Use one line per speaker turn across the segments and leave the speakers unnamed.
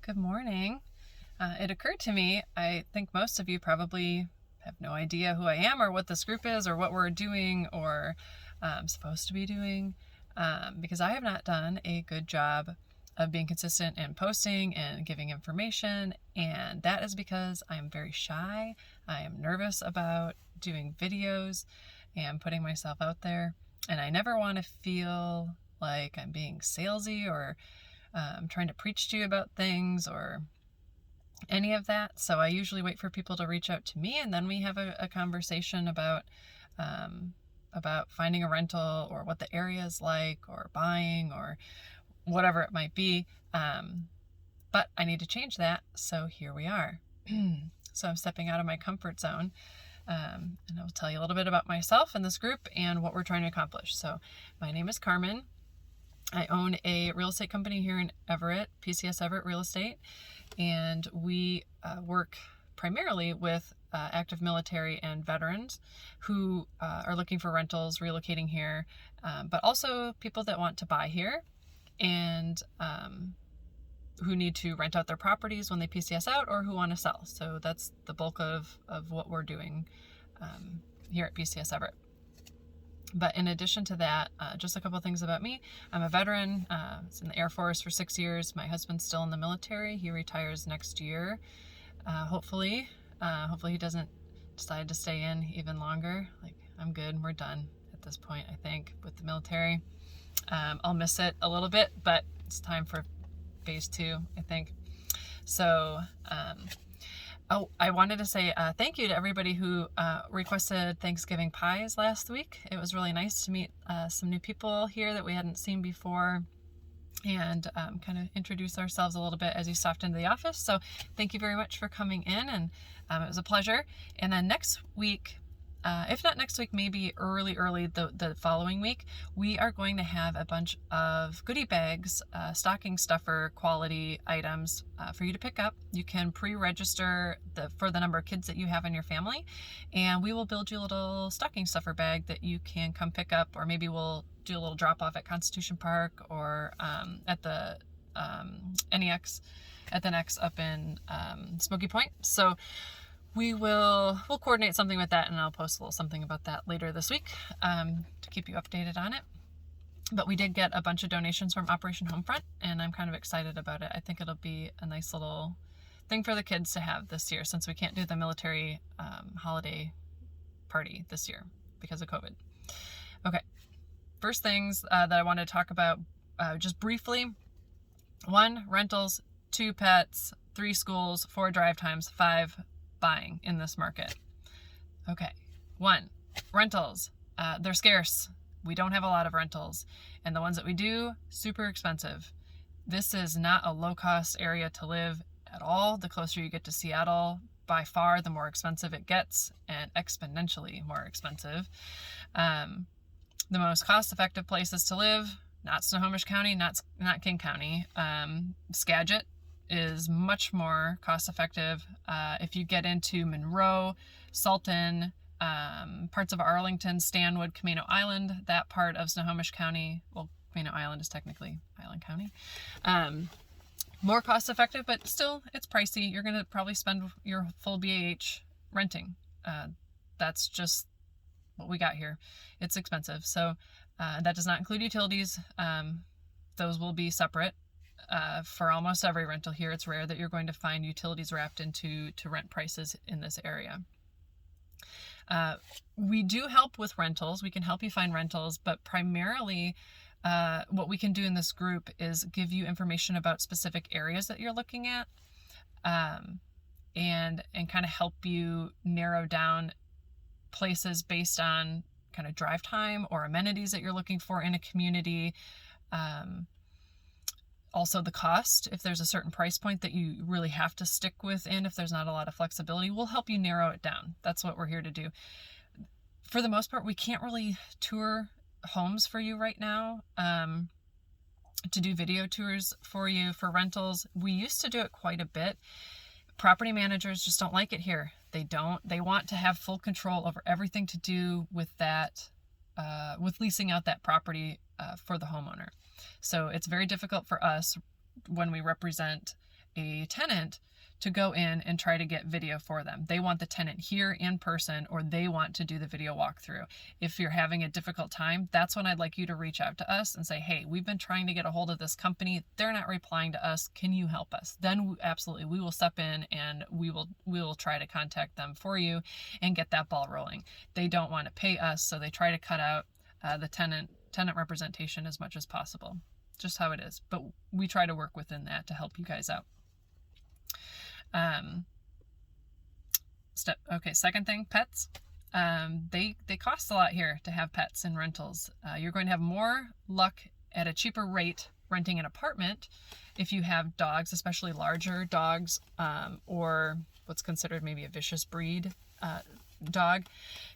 Good morning. It occurred to me, I think most of you probably have no idea who I am or what this group is or what we're doing or supposed to be doing, because I have not done a good job of being consistent in posting and giving information, and that is because I am very shy. I am nervous about doing videos and putting myself out there, and I never want to feel like I'm being salesy or trying to preach to you about things or any of that. So I usually wait for people to reach out to me, and then we have a conversation about finding a rental or what the area is like or buying or whatever it might be. But I need to change that. So here we are. So I'm stepping out of my comfort zone. And I'll tell you a little bit about myself and this group and what we're trying to accomplish. So my name is Karmin. I own a real estate company here in Everett, PCS Everett Real Estate, and we work primarily with active military and veterans who are looking for rentals, relocating here, but also people that want to buy here and who need to rent out their properties when they PCS out or who want to sell. So that's the bulk of what we're doing here at PCS Everett. But in addition to that, just a couple of things about me. I'm a veteran. I was in the Air Force for 6 years. My husband's still in the military. He retires next year, hopefully. Hopefully he doesn't decide to stay in even longer. Like, I'm good. We're done at this point, I think, with the military. I'll miss it a little bit, but it's time for phase 2, I think. So, I wanted to say thank you to everybody who requested Thanksgiving pies last week. It was really nice to meet some new people here that we hadn't seen before and kind of introduce ourselves a little bit as you stopped into the office. So thank you very much for coming in, and it was a pleasure. And then next week, if not next week, maybe early the following week, we are going to have a bunch of goodie bags, stocking stuffer quality items for you to pick up. You can pre-register for the number of kids that you have in your family, and we will build you a little stocking stuffer bag that you can come pick up, or maybe we'll do a little drop off at Constitution Park or at the NEX, at the NEX up in Smoky Point. So we'll coordinate something with that, and I'll post a little something about that later this week to keep you updated on it. But we did get a bunch of donations from Operation Homefront, and I'm kind of excited about it. I think it'll be a nice little thing for the kids to have this year, since we can't do the military holiday party this year because of COVID. Okay, first things that I want to talk about just briefly. 1, rentals. 2, pets. 3, schools. 4, drive times. 5, buying in this market. Okay, 1, rentals. They're scarce. We don't have a lot of rentals, and the ones that we do, super expensive. This is not a low-cost area to live at all. The closer you get to Seattle, by far the more expensive it gets, and exponentially more expensive. The most cost-effective places to live, not Snohomish County, not King County. Skagit is much more cost-effective. If you get into Monroe, Salton, parts of Arlington, Stanwood, Camino Island, that part of Snohomish County, well, Camino Island is technically Island County, more cost-effective, but still, it's pricey. You're going to probably spend your full BAH renting. That's just what we got here. It's expensive. So that does not include utilities. Those will be separate. For almost every rental here, it's rare that you're going to find utilities wrapped into rent prices in this area. We do help with rentals. We can help you find rentals, but primarily what we can do in this group is give you information about specific areas that you're looking at, and kind of help you narrow down places based on kind of drive time or amenities that you're looking for in a community. Also the cost, if there's a certain price point that you really have to stick within, if there's not a lot of flexibility, we'll help you narrow it down. That's what we're here to do. For the most part, we can't really tour homes for you right now, to do video tours for you for rentals. We used to do it quite a bit. Property managers just don't like it here. They want to have full control over everything to do with that, with leasing out that property for the homeowner. So it's very difficult for us when we represent a tenant to go in and try to get video for them. They want the tenant here in person, or they want to do the video walkthrough. If you're having a difficult time, that's when I'd like you to reach out to us and say, hey, we've been trying to get a hold of this company. They're not replying to us. Can you help us? Then absolutely, we will step in and we will try to contact them for you and get that ball rolling. They don't want to pay us, so they try to cut out the tenant representation as much as possible. Just how it is. But we try to work within that to help you guys out. Second thing, pets. They cost a lot here to have pets in rentals. You're going to have more luck at a cheaper rate renting an apartment if you have dogs, especially larger dogs, or what's considered maybe a vicious breed dog.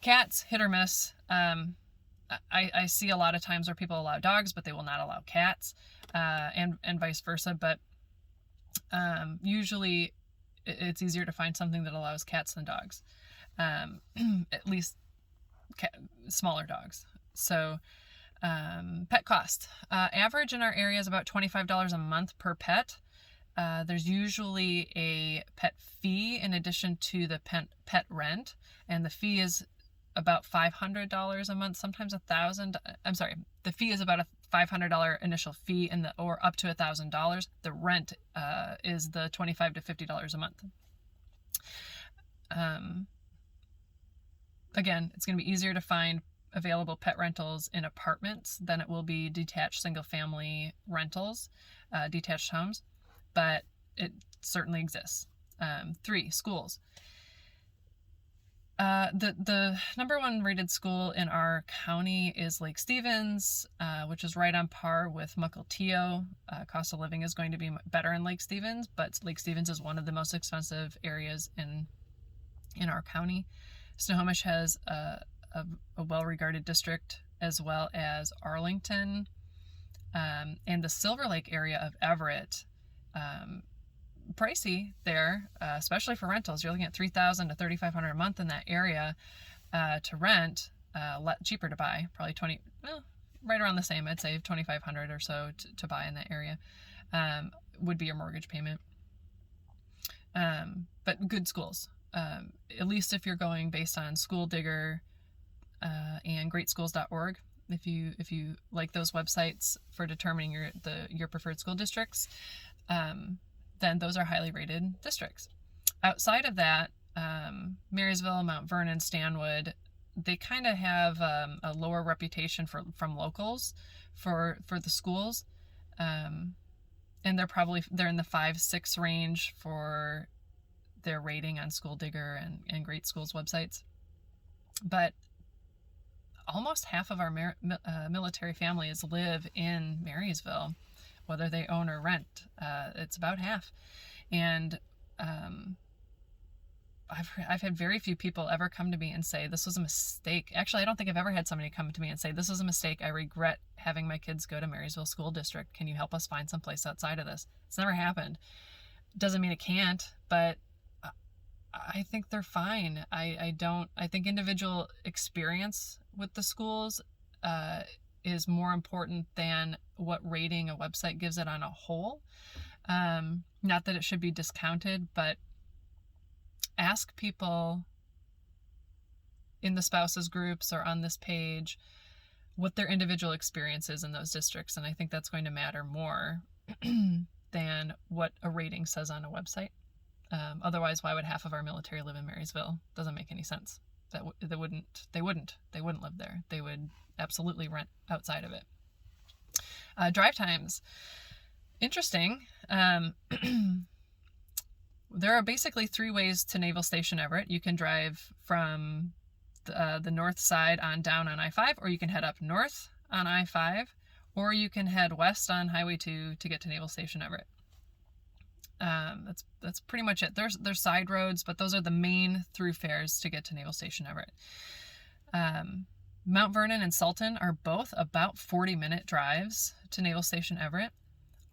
Cats, hit or miss. I see a lot of times where people allow dogs, but they will not allow cats, and vice versa. But usually it's easier to find something that allows cats than dogs, at least smaller dogs. So pet cost. Average in our area is about $25 a month per pet. There's usually a pet fee in addition to the pet rent, and the fee is about $500 a month, sometimes $1,000. I'm sorry, the fee is about a $500 initial fee, or up to $1,000. The rent is the $25 to $50 a month. Again, it's going to be easier to find available pet rentals in apartments than it will be detached single-family rentals, detached homes, but it certainly exists. 3, schools. The number one rated school in our county is Lake Stevens, which is right on par with Mukilteo. Cost of living is going to be better in Lake Stevens, but Lake Stevens is one of the most expensive areas in our county. Snohomish has a well-regarded district, as well as Arlington, and the Silver Lake area of Everett. Pricey there, especially for rentals. You're looking at $3,000 to $3,500 a month in that area to rent. Cheaper to buy, probably right around the same. I'd say $2,500 or so to buy in that area would be your mortgage payment. But good schools, at least if you're going based on School Digger and greatschools.org. If you like those websites for determining your preferred school districts, then those are highly rated districts. Outside of that, Marysville, Mount Vernon, Stanwood, they kind of have a lower reputation from locals for the schools, and they're in the 5-6 range for their rating on School Digger and Great Schools websites. But almost half of our military families live in Marysville, whether they own or rent. It's about half. And I've had very few people ever come to me and say, this was a mistake. Actually, I don't think I've ever had somebody come to me and say, this was a mistake. I regret having my kids go to Marysville School District. Can you help us find some place outside of this? It's never happened. Doesn't mean it can't, but I think they're fine. I think individual experience with the schools is more important than what rating a website gives it on a whole. Not that it should be discounted, but ask people in the spouses groups or on this page what their individual experience is in those districts, and I think that's going to matter more than what a rating says on a website. Otherwise, why would half of our military live in Marysville? Doesn't make any sense. They wouldn't live there. They would absolutely rent outside of it. Drive times. Interesting. There are basically 3 ways to Naval Station Everett. You can drive from the north side on down on I-5, or you can head up north on I-5, or you can head west on Highway 2 to get to Naval Station Everett. That's pretty much it. There's side roads, but those are the main thoroughfares to get to Naval Station Everett. Mount Vernon and Sultan are both about 40-minute drives to Naval Station Everett.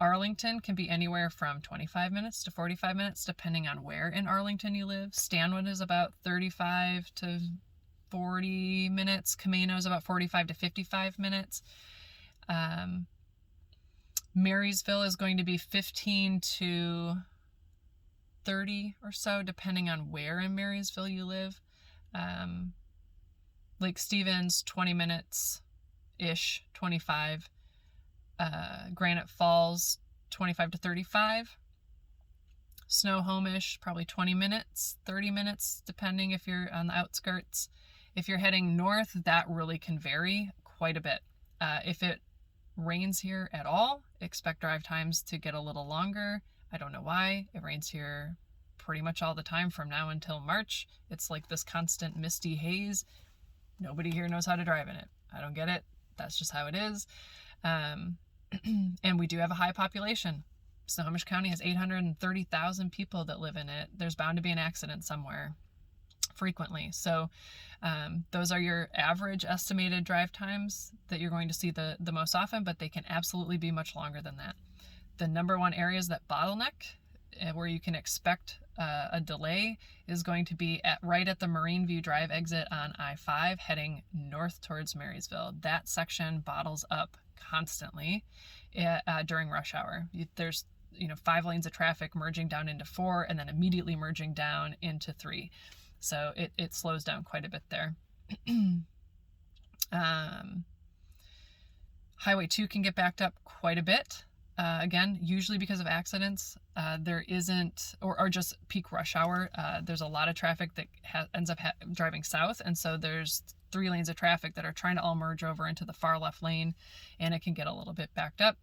Arlington can be anywhere from 25 minutes to 45 minutes, depending on where in Arlington you live. Stanwood is about 35 to 40 minutes. Camino is about 45 to 55 minutes. Marysville is going to be 15 to 30 or so, depending on where in Marysville you live. Lake Stevens, 20 minutes-ish, 25. Granite Falls, 25 to 35. Snohomish, probably 20 minutes, 30 minutes, depending if you're on the outskirts. If you're heading north, that really can vary quite a bit. If it rains here at all, expect drive times to get a little longer. I don't know why. It rains here pretty much all the time from now until March. It's like this constant misty haze. Nobody here knows how to drive in it. I don't get it. That's just how it is. And we do have a high population. Snohomish County has 830,000 people that live in it. There's bound to be an accident somewhere frequently. So those are your average estimated drive times that you're going to see the most often, but they can absolutely be much longer than that. The number one areas that bottleneck, where you can expect a delay, is going to be right at the Marine View Drive exit on I-5 heading north towards Marysville. That section bottles up constantly during rush hour. There's 5 lanes of traffic merging down into 4 and then immediately merging down into 3. So it slows down quite a bit there. Highway 2 can get backed up quite a bit. Again, usually because of accidents. There isn't, or just peak rush hour. There's a lot of traffic that ends up driving south. And so there's 3 lanes of traffic that are trying to all merge over into the far left lane, and it can get a little bit backed up.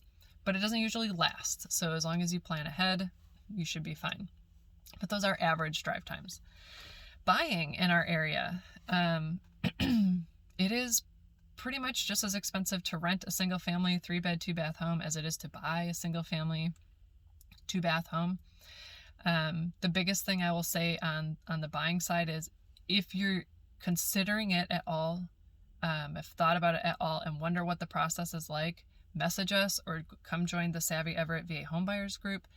But it doesn't usually last. So as long as you plan ahead, you should be fine. But those are average drive times. Buying in our area, it is pretty much just as expensive to rent a single family 3-bed, 2-bath home as it is to buy a single family 2-bath home. The biggest thing I will say on the buying side is, if you're considering it at all, if thought about it at all and wonder what the process is like, message us or come join the Savvy Everett VA Homebuyers group.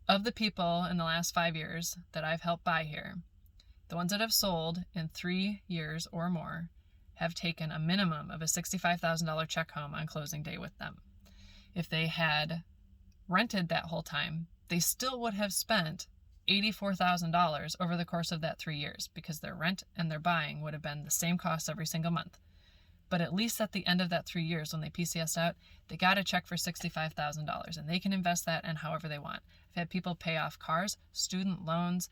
Of the people in the last 5 years that I've helped buy here, the ones that have sold in 3 years or more have taken a minimum of a $65,000 check home on closing day with them. If they had rented that whole time, they still would have spent $84,000 over the course of that 3 years, because their rent and their buying would have been the same cost every single month. But at least at the end of that 3 years, when they PCS'd out, they got a check for $65,000, and they can invest that in however they want. I've had people pay off cars, student loans,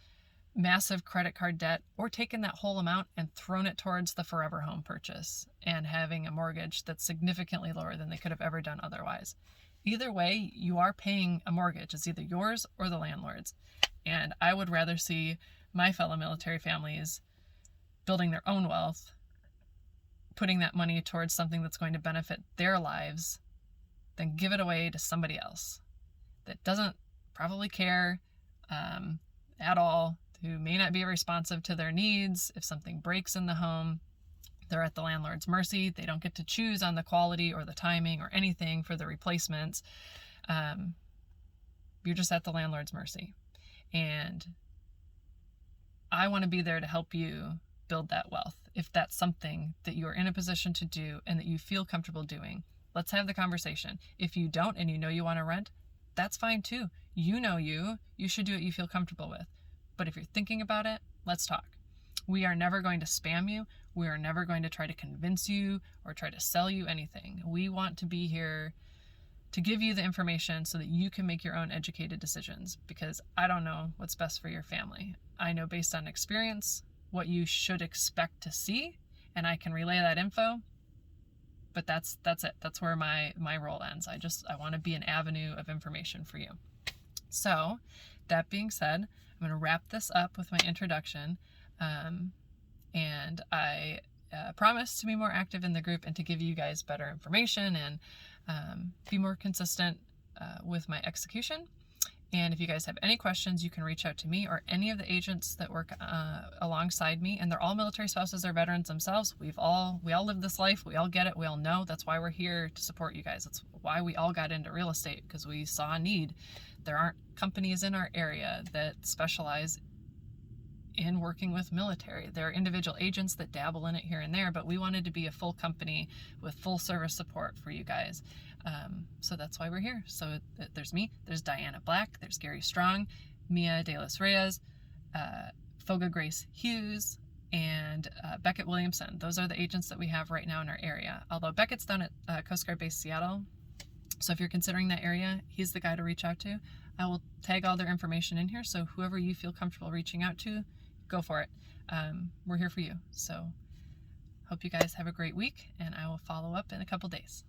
massive credit card debt, or taken that whole amount and thrown it towards the forever home purchase and having a mortgage that's significantly lower than they could have ever done otherwise. Either way, you are paying a mortgage. It's either yours or the landlord's. And I would rather see my fellow military families building their own wealth, putting that money towards something that's going to benefit their lives, than give it away to somebody else that doesn't probably care at all, who may not be responsive to their needs. If something breaks in the home, they're at the landlord's mercy. They don't get to choose on the quality or the timing or anything for the replacements. You're just at the landlord's mercy. And I want to be there to help you build that wealth. If that's something that you're in a position to do and that you feel comfortable doing, let's have the conversation. If you don't and you know you want to rent, that's fine too. You should do what you feel comfortable with. But if you're thinking about it, let's talk. We are never going to spam you. We are never going to try to convince you or try to sell you anything. We want to be here to give you the information so that you can make your own educated decisions, because I don't know what's best for your family. I know based on experience what you should expect to see, and I can relay that info, but that's it. That's where my role ends. I want to be an avenue of information for you. So that being said, I'm going to wrap this up with my introduction, and I promise to be more active in the group and to give you guys better information and be more consistent with my execution. And if you guys have any questions, you can reach out to me or any of the agents that work alongside me. And they're all military spouses or veterans themselves. We all live this life. We all get it. We all know. That's why we're here to support you guys. That's why we all got into real estate, because we saw a need. There aren't companies in our area that specialize in working with military. There are individual agents that dabble in it here and there, but we wanted to be a full company with full service support for you guys. So that's why we're here. So there's me, there's Diana Black, there's Gary Strong, Mia De Los Reyes, Foga Grace Hughes, and Beckett Williamson. Those are the agents that we have right now in our area. Although Beckett's down at Coast Guard Base Seattle, so if you're considering that area, he's the guy to reach out to. I will tag all their information in here, so whoever you feel comfortable reaching out to, go for it. We're here for you. So hope you guys have a great week, and I will follow up in a couple days.